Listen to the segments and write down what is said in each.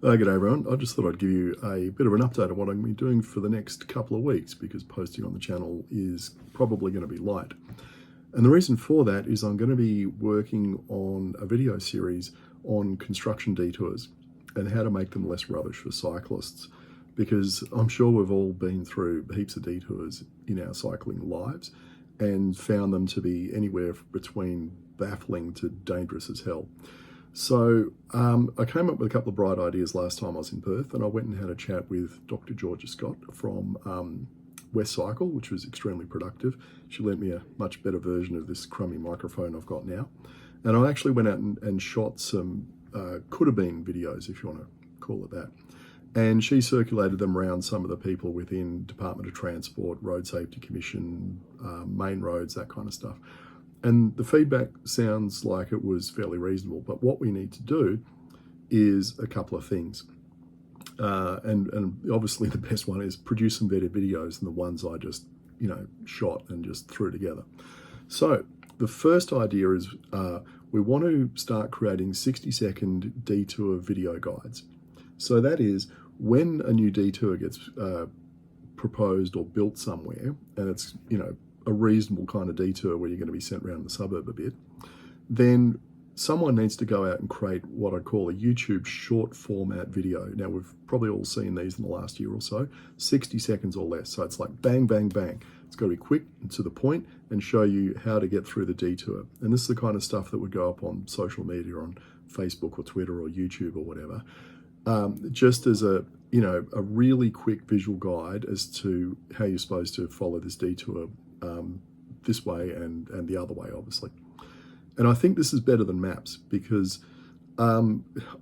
G'day everyone. I just thought I'd give you a bit of an update on what I'm going to be doing for the next couple of weeks because posting on the channel is probably going to be light. And the reason for that is I'm going to be working on a video series on construction detours and how to make them less rubbish for cyclists, because I'm sure we've all been through heaps of detours in our cycling lives and found them to be anywhere between baffling to dangerous as hell. So I came up with a couple of bright ideas last time I was in Perth, and I went and had a chat with Dr. Georgia Scott from West Cycle, which was extremely productive. She lent me a much better version of this crummy microphone I've got now. And I actually went out and shot some could have been videos, if you want to call it that. And she circulated them around some of the people within Department of Transport, Road Safety Commission, main roads, that kind of stuff. And the feedback sounds like it was fairly reasonable, but what we need to do is a couple of things. And obviously the best one is produce some better videos than the ones I just, shot and just threw together. So the first idea is we want to start creating 60-second detour video guides. So that is when a new detour gets proposed or built somewhere, and it's, a reasonable kind of detour where you're going to be sent around the suburb a bit, then someone needs to go out and create what I call a YouTube short format video. Now, we've probably all seen these in the last year or so, 60 seconds or less. So it's like bang, bang, bang. It's got to be quick and to the point and show you how to get through the detour. And this is the kind of stuff that would go up on social media, on Facebook or Twitter or YouTube or whatever, just as a really quick visual guide as to how you're supposed to follow this detour this way and the other way, obviously. And I think this is better than maps because I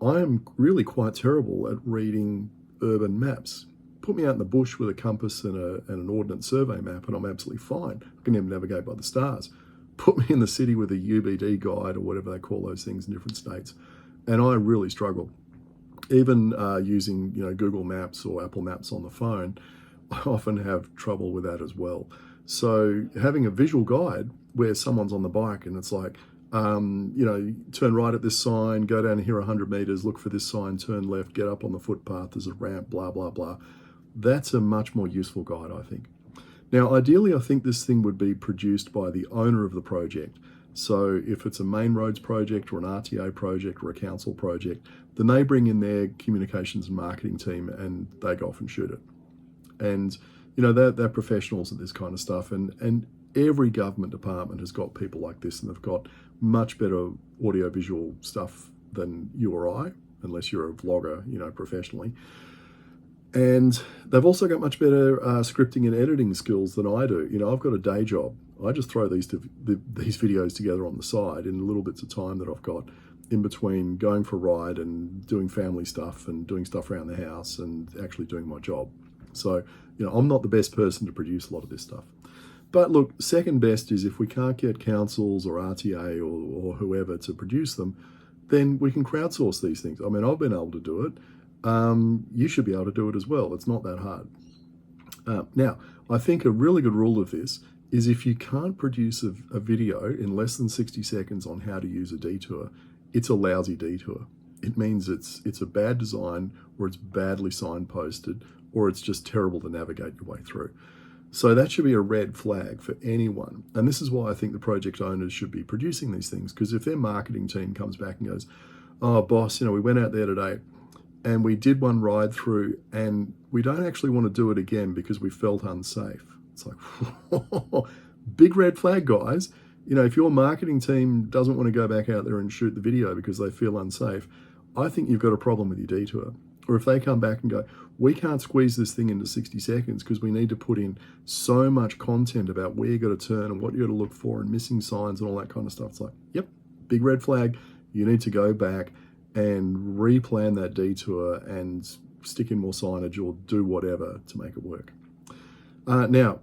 am really quite terrible at reading urban maps. Put me out in the bush with a compass and an ordnance survey map and I'm absolutely fine. I can even navigate by the stars. Put me in the city with a UBD guide or whatever they call those things in different states, and I really struggle. Even using Google Maps or Apple Maps on the phone, I often have trouble with that as well. So having a visual guide where someone's on the bike and it's like, turn right at this sign, go down here 100 meters, look for this sign, turn left, get up on the footpath, there's a ramp, blah, blah, blah. That's a much more useful guide, I think. Now, ideally, I think this thing would be produced by the owner of the project. So if it's a main roads project or an RTA project or a council project, then they bring in their communications and marketing team and they go off and shoot it. And they're professionals at this kind of stuff, and every government department has got people like this, and they've got much better audiovisual stuff than you or I, unless you're a vlogger, professionally. And they've also got much better scripting and editing skills than I do. I've got a day job. I just throw these videos together on the side in little bits of time that I've got in between going for a ride and doing family stuff and doing stuff around the house and actually doing my job. So, I'm not the best person to produce a lot of this stuff. But look, second best is if we can't get councils or RTA or whoever to produce them, then we can crowdsource these things. I mean, I've been able to do it. You should be able to do it as well. It's not that hard. Now, I think a really good rule of this is if you can't produce a video in less than 60 seconds on how to use a detour, it's a lousy detour. It means it's a bad design, or it's badly signposted, or it's just terrible to navigate your way through. So that should be a red flag for anyone. And this is why I think the project owners should be producing these things, because if their marketing team comes back and goes, oh, boss, we went out there today and we did one ride through and we don't actually want to do it again because we felt unsafe. It's like, big red flag, guys. If your marketing team doesn't want to go back out there and shoot the video because they feel unsafe, I think you've got a problem with your detour. Or if they come back and go, we can't squeeze this thing into 60 seconds because we need to put in so much content about where you got to turn and what you got to look for and missing signs and all that kind of stuff. It's like, yep, big red flag. You need to go back and replan that detour and stick in more signage or do whatever to make it work. Now,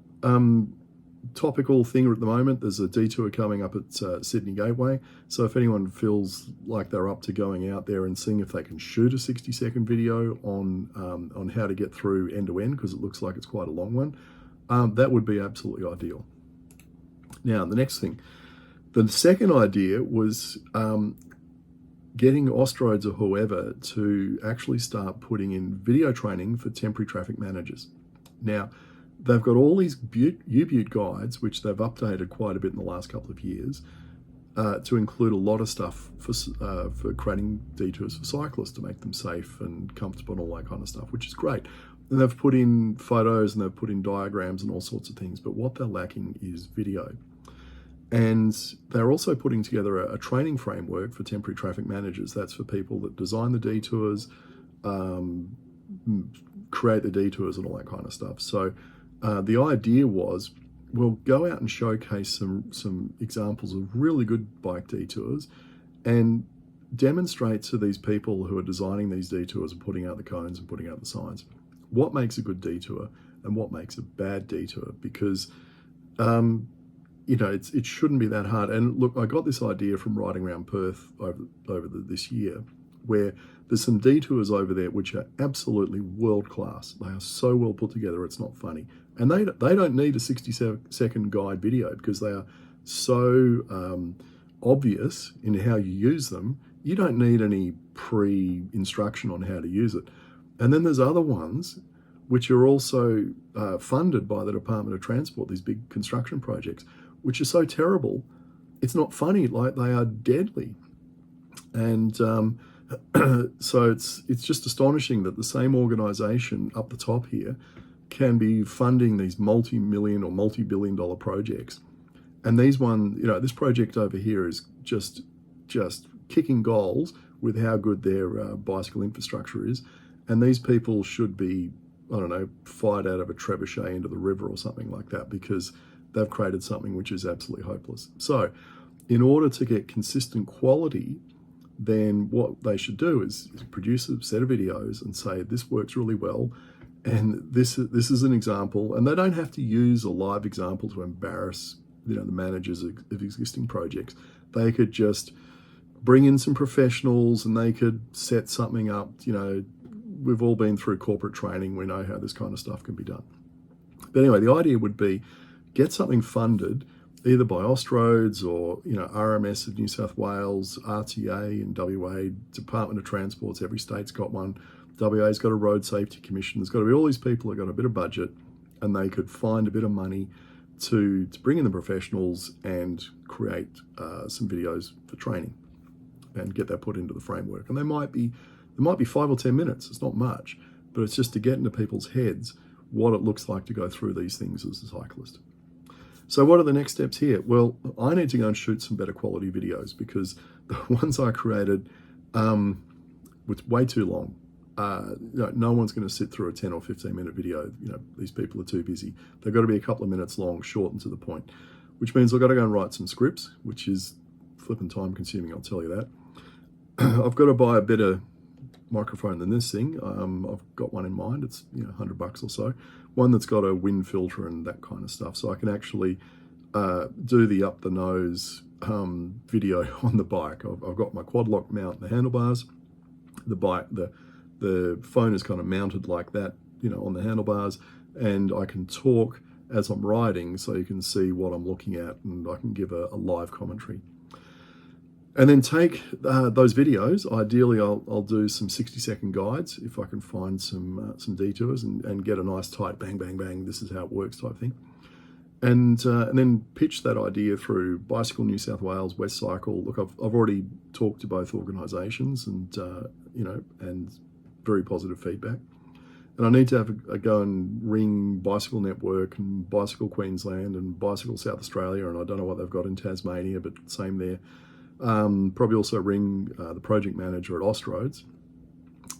topical thing at the moment, there's a detour coming up at Sydney Gateway. So if anyone feels like they're up to going out there and seeing if they can shoot a 60-second video on how to get through end to end, because it looks like it's quite a long one, that would be absolutely ideal. Now, the next thing, the second idea was getting Austroads or whoever to actually start putting in video training for temporary traffic managers. Now, they've got all these U-Butte guides, which they've updated quite a bit in the last couple of years, to include a lot of stuff for creating detours for cyclists to make them safe and comfortable and all that kind of stuff, which is great. And they've put in photos and they've put in diagrams and all sorts of things, but what they're lacking is video. And they're also putting together a training framework for temporary traffic managers. That's for people that design the detours, create the detours and all that kind of stuff. So the idea was, we'll go out and showcase some examples of really good bike detours and demonstrate to these people who are designing these detours and putting out the cones and putting out the signs what makes a good detour and what makes a bad detour, because it shouldn't be that hard. And look, I got this idea from riding around Perth over this year, where there's some detours over there which are absolutely world class. They are so well put together, it's not funny. And they don't need a 60-second guide video, because they are so obvious in how you use them. You don't need any pre-instruction on how to use it. And then there's other ones which are also funded by the Department of Transport, these big construction projects, which are so terrible, it's not funny, like they are deadly. And so it's just astonishing that the same organisation up the top here can be funding these multi-million or multi-billion-dollar projects. And these this project over here is just kicking goals with how good their bicycle infrastructure is. And these people should be, I don't know, fired out of a trebuchet into the river or something like that, because they've created something which is absolutely hopeless. So in order to get consistent quality, then what they should do is produce a set of videos and say, this works really well, and this is an example. And they don't have to use a live example to embarrass the managers of existing projects. They could just bring in some professionals and they could set something up. We've all been through corporate training. We know how this kind of stuff can be done. But anyway, the idea would be, get something funded either by Austroads or RMS of New South Wales, RTA in WA, Department of Transport's, every state's got one. WA's got a road safety commission. There's got to be all these people who've got a bit of budget, and they could find a bit of money to bring in the professionals and create some videos for training and get that put into the framework. And they might be 5 or 10 minutes. It's not much, but it's just to get into people's heads what it looks like to go through these things as a cyclist. So what are the next steps here? Well, I need to go and shoot some better quality videos, because the ones I created was way too long. No one's going to sit through a 10 or 15 minute video. These people are too busy. They've got to be a couple of minutes long, short and to the point, which means I've got to go and write some scripts, which is flipping time consuming, I'll tell you that. I've got to buy a better microphone than this thing. I've got one in mind. It's $100 or so. One that's got a wind filter and that kind of stuff, so I can actually do the up the nose video on the bike. I've got my quad lock mount and the handlebars. The phone is kind of mounted like that, on the handlebars, and I can talk as I'm riding, so you can see what I'm looking at, and I can give a live commentary. And then take those videos. Ideally, I'll do some 60-second guides if I can find some detours and get a nice tight bang, bang, bang, this is how it works type thing. And then pitch that idea through Bicycle New South Wales, West Cycle. Look, I've already talked to both organisations, and and very positive feedback. And I need to have a go and ring Bicycle Network and Bicycle Queensland and Bicycle South Australia, and I don't know what they've got in Tasmania, but same there. Probably also ring the project manager at Austroads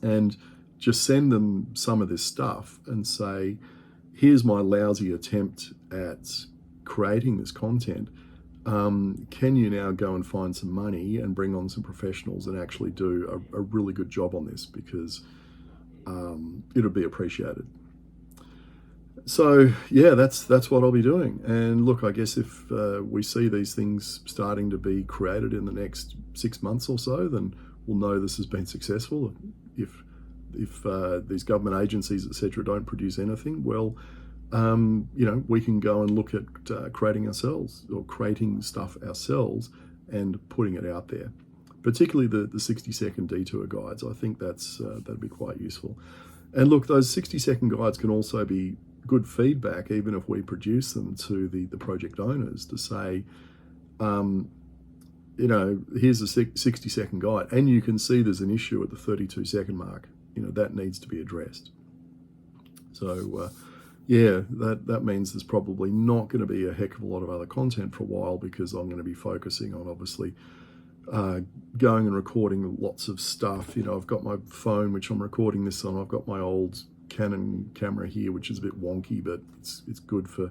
and just send them some of this stuff and say, here's my lousy attempt at creating this content. Can you now go and find some money and bring on some professionals and actually do a really good job on this, because it'll be appreciated. So yeah, that's what I'll be doing. And look, I guess if we see these things starting to be created in the next 6 months or so, then we'll know this has been successful. If these government agencies, etc., don't produce anything, well, we can go and look at creating stuff ourselves and putting it out there. particularly the 60-second detour guides. I think that'd be quite useful. And look, those 60-second guides can also be good feedback, even if we produce them, to the project owners to say, here's a 60-second guide, and you can see there's an issue at the 32-second mark. That needs to be addressed. So, that means there's probably not going to be a heck of a lot of other content for a while, because I'm going to be focusing on, obviously, going and recording lots of stuff. I've got my phone, which I'm recording this on. I've got my old Canon camera here, which is a bit wonky, but it's good for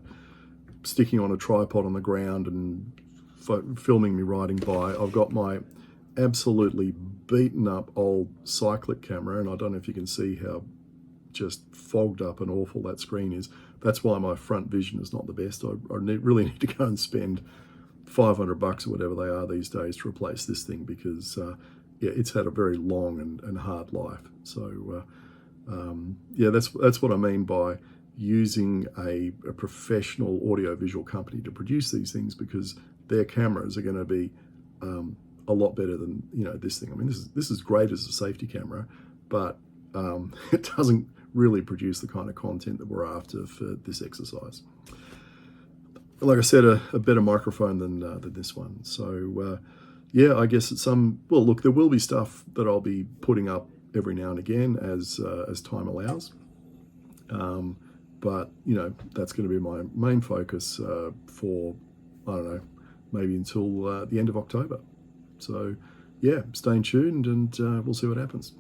sticking on a tripod on the ground and filming me riding by. I've got my absolutely beaten up old cyclist camera, and I don't know if you can see how just fogged up and awful that screen is. That's why my front vision is not the best. I really need to go and spend $500 or whatever they are these days to replace this thing, because it's had a very long and hard life. So that's what I mean by using a professional audio-visual company to produce these things, because their cameras are going to be a lot better than this thing. I mean, this is great as a safety camera, but it doesn't really produce the kind of content that we're after for this exercise. Like I said, a better microphone than this one. So I guess look, there will be stuff that I'll be putting up every now and again as time allows. But that's going to be my main focus for, I don't know, maybe until the end of October. So stay tuned, and we'll see what happens.